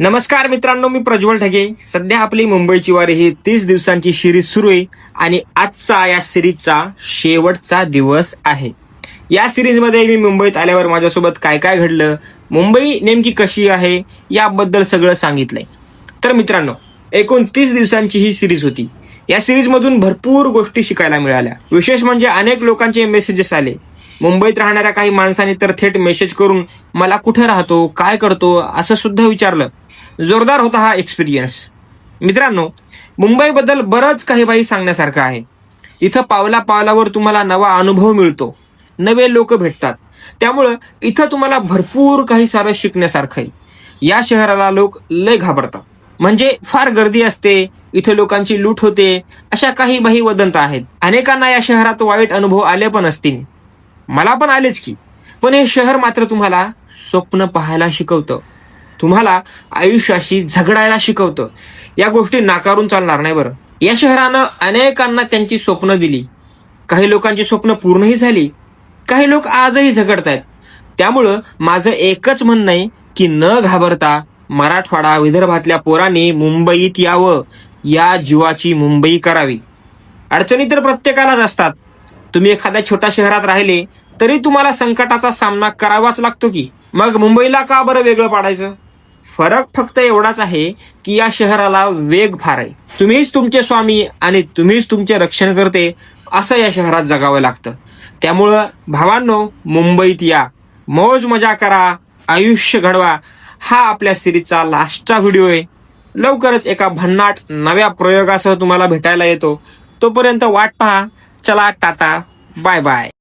नमस्कार मित्रांनो, मी प्रज्वल ढगे. सध्या आपली मुंबईची वारी ही 30 दिवसांची सिरीज सुरू आहे आणि आजचा या सिरीजचा शेवटचा दिवस आहे. या सिरीजमध्ये मी मुंबईत आल्यावर माझ्यासोबत काय काय घडलं, मुंबई नेमकी कशी आहे याबद्दल सगळं सांगितलंय. तर मित्रांनो, एकूण 30 दिवसांची ही सिरीज होती. या सिरीजमधून भरपूर गोष्टी शिकायला मिळाल्या. विशेष म्हणजे अनेक लोकांचे मेसेजेस आले. मुंबईत राहणाऱ्या काही माणसांनी तर थेट मेसेज करून मला कुठे राहतो, काय करतो असं सुद्धा विचारलं. जोरदार होता हा एक्सपिरियन्स. मित्रांनो, मुंबईबद्दल बरंच काही सांगण्यासारखं आहे. इथं पावला पावलावर तुम्हाला नवा अनुभव मिळतो, नवे लोक भेटतात. त्यामुळं इथं तुम्हाला भरपूर काही सारं शिकण्यासारखं आहे. या शहराला लोक लय घाबरतात, म्हणजे फार गर्दी असते, इथे लोकांची लूट होते, अशा काही वदंत आहेत. अनेकांना या शहरात वाईट अनुभव आले पण असतील, मला पण आलेच की. पण हे शहर मात्र तुम्हाला स्वप्न पाहायला शिकवतं, तुम्हाला आयुष्याशी झगडायला शिकवतं. या गोष्टी नाकारून चालणार नाही बरं. या शहरानं अनेकांना त्यांची स्वप्न दिली. काही लोकांची स्वप्न पूर्णही झाली, काही लोक आजही झगडतायत. त्यामुळं माझं एकच म्हणणं आहे की न घाबरता मराठवाडा विदर्भातल्या पोरांनी मुंबईत यावं, या जीवाची मुंबई करावी. अडचणी तर प्रत्येकालाच असतात. तुम्ही एखाद्या छोट्या शहरात राहिले तरी तुम्हाला संकटाचा सामना करावाच लागतो की. मग मुंबईला का बरं वेगळं पाडायचं? फरक फक्त एवढाच आहे की या शहराला वेग फार आहे. तुम्हीच तुमचे स्वामी आणि तुम्हीच तुमचे रक्षण करते असं या शहरात जगावं लागतं. त्यामुळं भावांनो, मुंबईत या, मौज मजा करा, आयुष्य घडवा. हा आपल्या सिरीजचा लास्टचा व्हिडिओ आहे. लवकरच एका भन्नाट नव्या प्रयोगासह तुम्हाला भेटायला येतो. तोपर्यंत वाट पहा. चला, टाटा, बाय बाय.